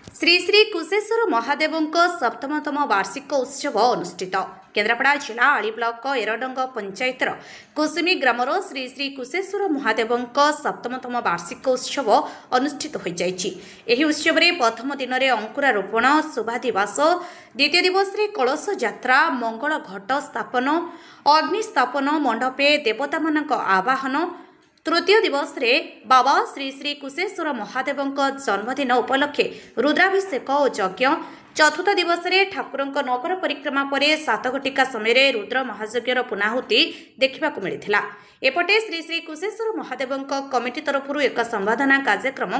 श्री श्री कुशेश्वर महादेवଙ୍କ सप्तमतम वार्षिक उत्सव अनुष्ठित केन्द्रापड़ा जिला आली ब्लॉक एरडंग पंचायतर कुसुमी ग्रामर श्री श्री कुशेश्वर महादेवଙ୍କ सप्तमतम वार्षिक उत्सव अनुष्ठित हो जाइछि। उत्सव में प्रथम दिन में अंकुरारोपण शुभादिवास, द्वितीय दिवस में कलश यात्रा, मंगल घट स्थापन, अग्निस्थापन मंडपे देवता मानक आवाहन, तृतीय दिवस रे बाबा श्री श्री कुशेश्वर महादेवଙ୍କ जन्मदिन उपलक्षे रुद्राभिषेक और यज्ञ, चतुर्थ दिवस रे ठाकुरଙ୍କ नगर परिक्रमा पर 7 घटिका समय रुद्र महायज्ञर पुनाहुति देखा मिलता। एपटे श्री श्री कुशेश्वर महादेवଙ୍କ कमिटी तरफ एक संवर्धना कार्यक्रम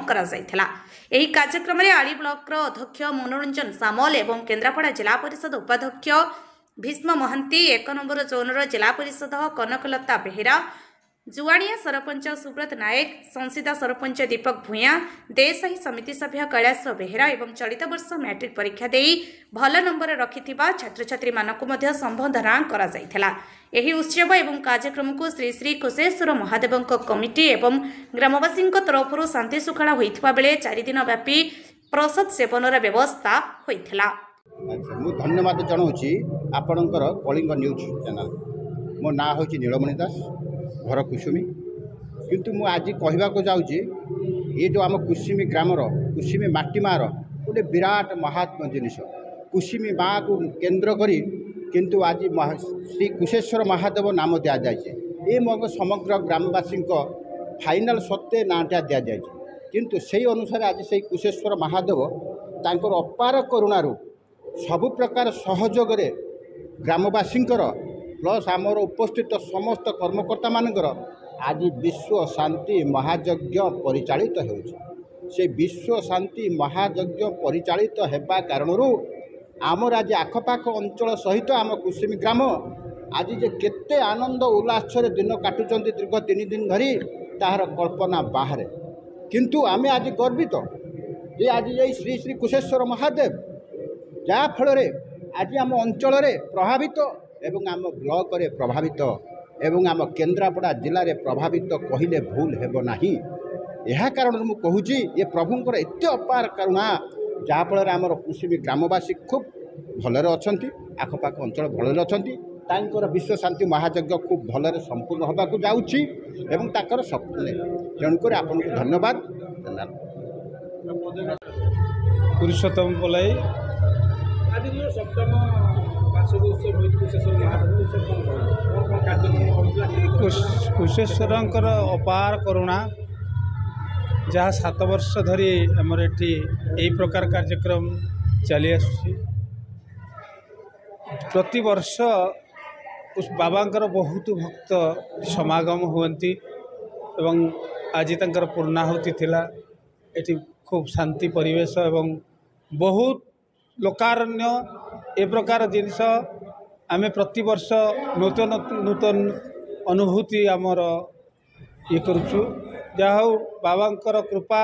एही कार्यक्रम में आली ब्लॉक अध्यक्ष मनोरंजन सामल एवं केन्द्रापड़ा जिला परिषद उपाध्यक्ष भीष्म महांती, 1 नंबर जोनर जिला परिषद कनकलता बेहेरा, जुआणिया सरपंच सुब्रत नायक, संसीदा सरपंच दीपक भूया, देसाही समिति सभ्य कैलाश बेहेरा एवं चलित वर्ष मैट्रिक परीक्षा देई भल नंबर रखिथिबा छात्र छात्री मानकु मध्य संबोधना करा जायथिला। एही उत्सव एवं कार्यक्रम को श्री श्री कुशेश्वर महादेवଙ୍କ कमिटी एवं ग्रामवासी तरफ शांति सुखला होइथिबा बेले 4 दिन व्यापी प्रसाद सेवनर व्यवस्था होइथिला। धन्यवाद जनाऊँगी आपणकर कलिंग न्यूज चैनल। मो ना हूँ नीलमणि दास, घर कुसुमी। किंतु मु आज कहवाक जाऊँगी ये जो आम कुसुमी ग्रामर कुसुमी माटी मार गोटे विराट महात्मा जिनिस कुसुमी माँ को केन्द्र करी किंतु आज श्री कुशेश्वर महादेव नाम दि जाए। ये मग समग्र ग्रामवासी फाइनाल सत्य नाटा दि जाए। किंतु से अनुसार आज से कुशेश्वर महादेव तांकर अपार करुणारू सबु प्रकार सहयोग ग्रामवासी प्लस आमर उपस्थित समस्त कर्मकर्ता मानकर आज विश्व शांति महायज्ञ परिचालित से विश्व शांति महायज्ञ परिचालित हेबा कारणरू आमर आज आखपाख अंचल सहित आम कुसुमी ग्राम आज जे केते आनंद उल्लास दिन काटुचंती दीर्घ 3 दिन धरी ताहार कल्पना बाहर। किंतु आमे आज गर्वित जे आज ये श्री श्री कुशेश्वर महादेव जा फल आज आम अंचल प्रभावित एवं आम ब्लॉक रे प्रभावित एवं आम केन्द्रापड़ा जिले में प्रभावित कहले भूल हेब नाही। यह कारण मु कहूँ ये प्रभुंर एत अपार करुणा जहाँफल आमर कुसुमी ग्रामवासी खूब भलरे अच्छा, आखपाख अंचल भलरे अच्छा, विश्व शांति महायज्ञ खूब भलरे संपूर्ण होगाक जाऊँगी एवं ताकर सफल तेणुक आपन को धन्यवाद। पुरुषोत्तम पलाई कुशेश्वर अपार करुणा जहाँ 7 वर्ष धरी आमर यही प्रकार कार्यक्रम चली आसुची। प्रति वर्ष उस बाबांकर बहुत भक्त समागम हुअन्ति एवं आज तंकर पूर्णाहुति थिला। एटी खूब शांति परिवेश एवं बहुत लोकारण्य ए प्रकार जिनस आमे प्रति वर्ष नूतन नूतन अनुभूति आमर ये करुचु। जहा बाबांकर कृपा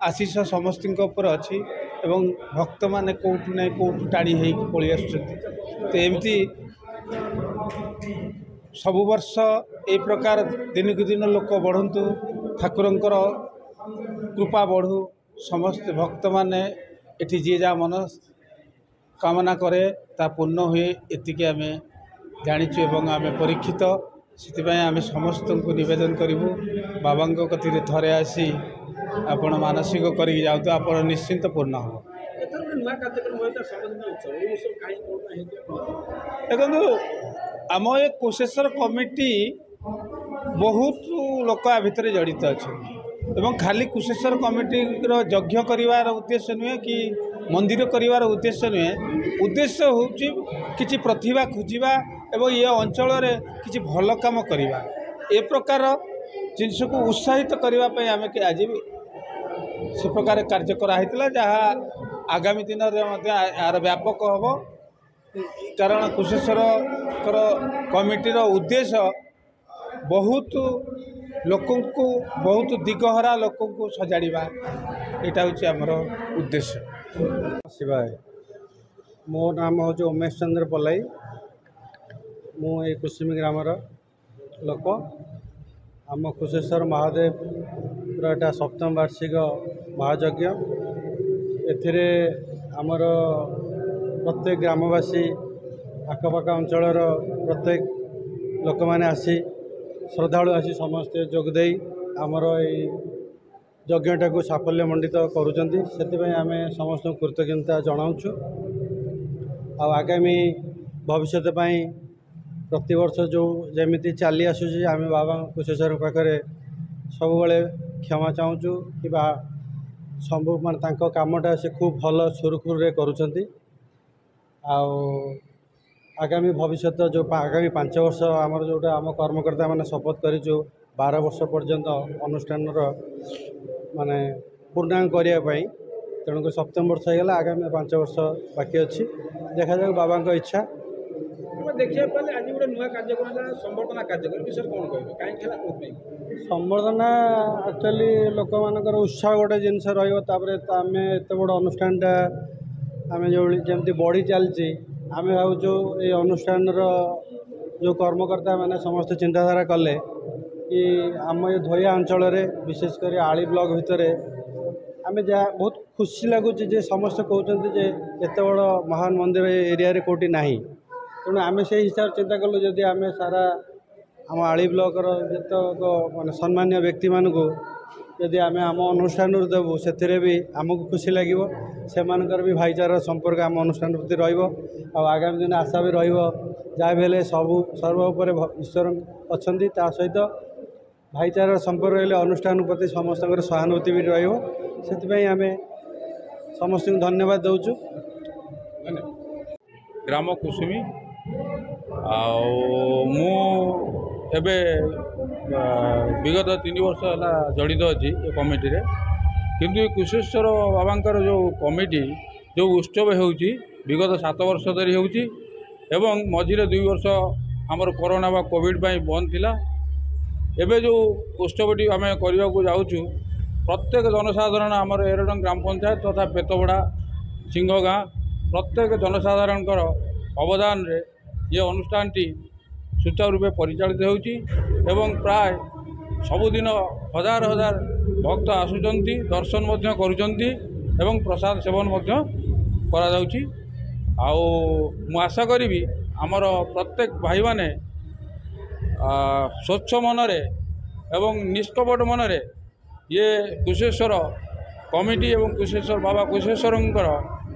आशीष समस्त उपर अच्छी एवं भक्त माने कौटू ना कौटू टाणी हो पलि आसुचंती। तो एमती सबु वर्ष ए प्रकार दिन को दिन लोक बढ़ंतु, ठाकुरंकर कृपा बढ़ू, समस्त भक्त माने एठी जी जा मन कामना करे ता पूर्ण हुए एतिके आमे जानिचु एवं आमे परीक्षित। से आम समस्त को निवेदन करूँ बाबा कति थरे आसी आपण मानसिक करी जाऊ तो आप निश्चिंत पूर्ण हो। देखो आम ये कुशेश्वर कमिटी बहुत लोक आ भितर जड़ित अच्छा एवं खाली कुशेश्वर कमिटी यज्ञ कर उद्देश्य नुहे कि मंदिर कर उद्देश्य नुहे। उद्देश्य हूँ कि प्रतिभा खोजा एवं ये अंचल किसी भल काम करवा ए प्रकार जिनस को उत्साहित करने आम आज से प्रकार कार्य कराइला जहाँ आगामी दिन में यार व्यापक हम। कारण कुशेश्वर कमिटीर उद्देश्य बहुत लोक को बहुत दिगहरा लोक को सजाड़ा यहाँ हूँ आमर उद्देश्य। शिवाय मो नाम हूँ उमेश चंद्र पलाई। मु ये कुसुमी ग्रामर लोक। आम कुशेश्वर महादेव एटा 7म वार्षिक महायज्ञ एथिरे आमर प्रत्येक ग्रामवासी आखपाख अंचल प्रत्येक लोक मैंने आसी श्रद्धालु आसी समस्ते जोगदे आमर यज्ञटा को साफल्य मंडित करुँच से आम समस्त कृतज्ञता जनाऊँ आगामी भविष्य प्रति वर्ष जो जमी चली आसूँ आम बाबा कुशेश्वर पाखे सब क्षमा चाहूँ कि सब मान कामटा से खूब भल सुरुखुरु करुँच आगामी भविष्य जो आगामी 5 वर्ष आमर जोटा आम कर्मकर्ता मैंने शपथ करूँ 12 वर्ष पर्यंत अनुष्ठान माने पूर्णांग करने तेणुक 7 वर्ष होगा आगामी 5 वर्ष बाकी अच्छी देखा जाए बाबा इच्छा देखिए आज गोटे नुआ कार्यक्रम संबर्धना कार्यक्रम विषय कौन कहे कहीं संबर्धना एक्चुअली लोक मानकर उत्साह गोटे जिनस रमें एत बड़ अनुष्ठानटा आम जो जमी बढ़ी चलती आम भावुँ ये अनुष्ठान जो कर्मकर्ता मैंने समस्त चिंताधारा कले कि आम ये धोया अंचल विशेषकर आली ब्लॉक भितर आम जहाँ बहुत खुशी लगुच समस्त कहते एत बड़ महान मंदिर एरिया कौटी ना तेणु आम से हिसाब से चिंता कलु जदि आम सारा आम आली ब्लॉकर जित माने सम्मान्य व्यक्ति मानक जदि आम आम अनुष्ठान देवु से भी आमको खुशी लगे से भी भाईचारा संपर्क आम अनुष्ठान प्रति रगामी दिन आशा भी रहा भी सबू सर्वोपर ईश्वर अच्छा ता सहित भाईचारा संपर्क रही अनुष्ठान प्रति समस्त सहानुभूति भी रही आम समस्त धन्यवाद दौचु। ग्राम कुसुमी एबे विगत 3 वर्ष है जड़ित अच्छी ये कमिटी रे किंतु कुशेश्वर बाबांकर जो कमिटी जो उत्सव होउची विगत 7 वर्ष धरी होउची एवं मझिरे 2 वर्ष आमर कोरोना बा कोविड पाई बंद थिला एबे जो उत्सवटी आम करने को जाऊँ प्रत्येक जनसाधारण आमर एरडंग ग्राम पंचायत तथा पेतबड़ा सिंहगाँ प्रत्येक जनसाधारण अवदान रे ये अनुष्ठान टी सुचारू रूपे परिचालित होउची एवं प्राय सबुदिन हजार हजार भक्त आसुचंती दर्शन मध्य करुचंती एवं प्रसाद सेवन मध्य करा जाउची। आउ मु आशा करी आमर प्रत्येक भाई माने स्वच्छ मनरे एवं निष्कपट मनरे ये कुशेश्वर कमिटी एवं कुशेश्वर बाबा कुशेश्वरंकर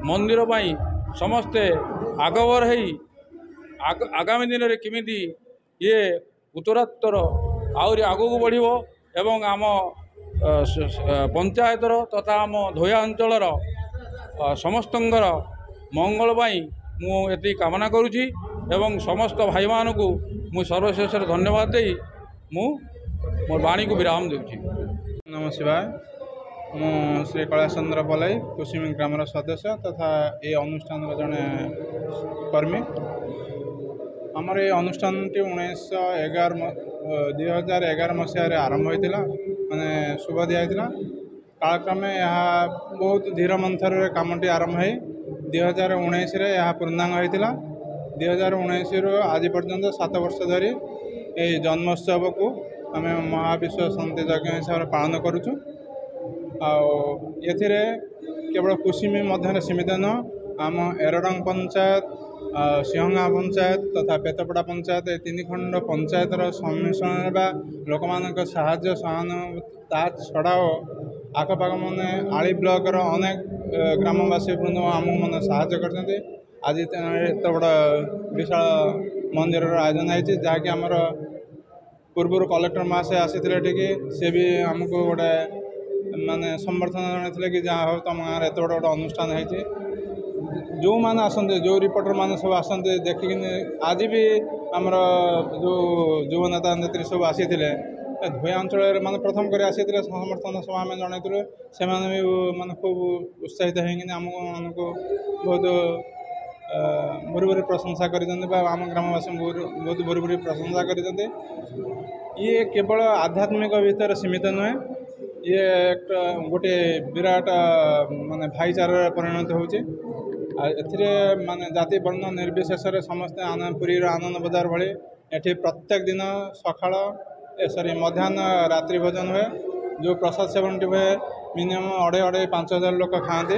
मंदिर पाई समस्ते आगवर है आगामी दिन में किमिति ये उत्तरोत्तर आहरी आगू बढ़िबो एवं आम पंचायतर तथा आम धोया अंचलर समस्तंकर मंगल पाई मु एति कामना करुछि एवं समस्त भाई मानकु मु सर्वशेष धन्यवाद दे मु मोर वाणी को विराम देउछि। नमः शिवाय मु श्री कैलाशचंद्र पलाई कुसुमी ग्रामर सदस्य तथा ये अनुष्ठान जड़े कर्मी आमर ये अनुष्ठान 2011 मसीह आरंभ होता माने शुभ दिया कालक्रमे यह बहुत धीर मंथर कामटी आरंभ हो 2019 यह पूर्णांग होता 2019 रु आज पर्यंत 7 वर्ष धरी ये जन्मोत्सव को आम महाविश्व शांति यज्ञ हिसाब से पालन करुचु ये केवल कुसुमी मध्य सीमित नुह आम एरडंग पंचायत सिंहगाँ पंचायत तथा पेतपड़ा पंचायत ये 3 खंड पंचायतर सम्मिश्रण लोक मान साहाय्य सहानुभूति छड़ा आखपाख मैंने आली ब्लॉकर अनेक ग्रामवासी वृंद आमको मैंने साहाय्य करते आज एत बड़ा विशाल मंदिर आयोजन है जहाँकि आमर पूर्व कलेक्टर महाशय आसी सी भी आमको गोटे माने समर्थन जन कि जहाँ हो तुम गाँव एत बड़ा गोटे अनुष्ठान है जो मैंने आसते जो रिपोर्टर मैंने सब आसते देखिक आज भी आमर जो युव नेता नेत्री सब आसी धोया अंचल माने प्रथम कर आसी समर्थन सभा आम जनइलु से भी माने खूब उत्साहित होमको बहुत भूरी भूरी प्रशंसा करम ग्रामवासी बहुत भूरी भूरी प्रशंसा कर ये केवल आध्यात्मिक भीतर सीमित नुहे ये एक गोटे विराट माने भाईचारा परिणत होचे माने जाति वर्ण निर्विशेष समस्ते आनंद पुरी आनंद बजार भली एठी प्रत्येक दिन सकाळ सॉरी मध्याह्न रात्रि भोजन हुए जो प्रसाद सेवन हुए मिनिमम 2,500 लोक खाते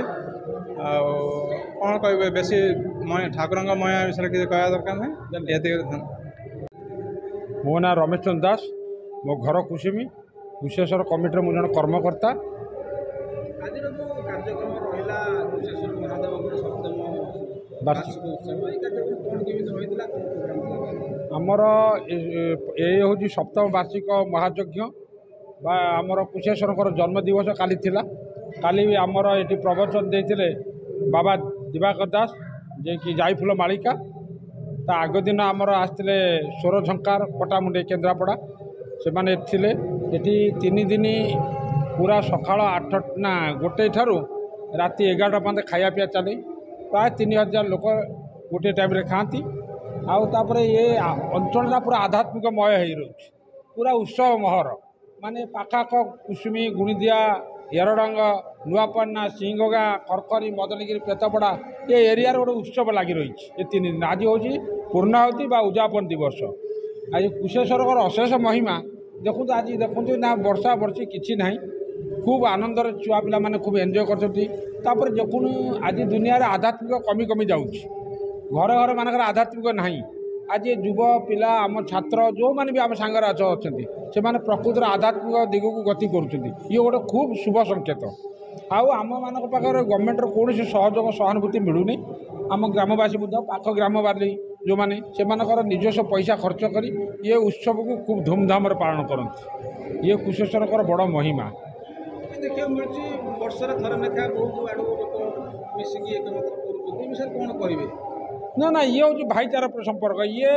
कौन कहे बेसी ठाकुर मया विषय किसी कह दरकार नहीं। मो ना रमेश चंद्र दास, मो घर कुसुमी कुशेश्वर कमिटी मु जन कर्मकर्ता। आज जो कार्यक्रम रहा कुशेश्वर महादेव सप्तम वार्षिक उत्सव ये कार्यक्रम कौन केमी होता आमर ये हूँ सप्तम वार्षिक महायज्ञ बा आमर कुशेश्वर जन्म दिवस काली थिला। काली आमर ये प्रवचन देते बाबा दिवाकर दास जे कि जाईफुल मालिका। ता आग दिन आमर आसते स्वर झंकार पटामुंडे केन्द्रापड़ा से माने थिले एठी 3 दिन पूरा सकाळ 8 ना गोटे ठारू राति 11टा पर्यंत खाया पिया चले। प्राय 3000 लोक गोटे टाइम रे खाती। आउ तापर ये अंचल पूरा आध्यात्मिकमय हो रही पूरा उत्सव महर माने पाखाक कुसुमी गुणिदिया एरडंग नुआपन्ना सिंहगा खरखरी मदनगिरी पेतपड़ा ये एरिया गोटे उत्सव लगी रही ये 3 दिन। आज हूँ पूर्णाहुति बा उद्यापन दिवस। आज कुशेश्वर अशेष महिमा देखु आज देखु ना वर्षा वर्षी किसी ना खूब आनंदर छुआ पिला माने खूब एंजॉय कर देखु आज दुनिया रे आध्यात्मिक कमी कमी जाऊँगी घर घर मानकर आध्यात्मिक नहीं। आज युव पिला आम छात्र जो मैंने भी आम सांगे अच्छा से मैंने प्रकृतिर आध्यात्मिक दिग को गति करुँच ये गोटे खूब शुभ संकेत। आम मान पाखे गवर्नमेंट कौन सहयोग सहानुभूति मिलूनी। आम ग्रामवासी पाख ग्रामवासी जो मैंने से निजस्व पैसा खर्च कर ये उत्सव को खूब धूमधाम पालन करती। ये कुशेश्वर बड़ महिमा देखा मिलूँ वर्षर थर लेखा बहुत आड़ लोक मिसिकी एक विषय कौन कहे ना ना ये हूँ भाईचारा संपर्क। ये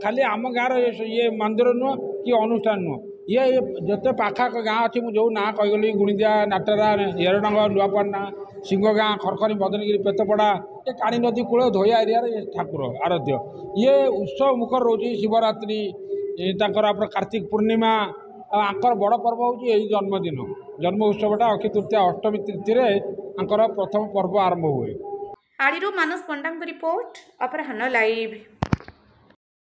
खाली आम गाँव ये मंदिर नुह कि अनुष्ठान नुह ये जिते पाखाक गाँ अच्छी जो ना कहीगली गुणिदिया नाटेरा एरडंग नुआपन्ना सिंहगाँ खरखरी मदनगिरी पेतपड़ा ये काणी नदी कूल धोया एरिया ठाकुर आराध्य ये उत्सव मुखर रोचे। शिवरात्रि आप कार्तिक पूर्णिमा आंकर बड़ पर्व हूँ यही जन्मदिन जन्म उत्सवटा अक्षय तृतीया अष्टमी तिथि प्रथम पर्व आरंभ हुए। आड़ीरू मानस पंडांग रिपोर्ट अपराह्न लाइव।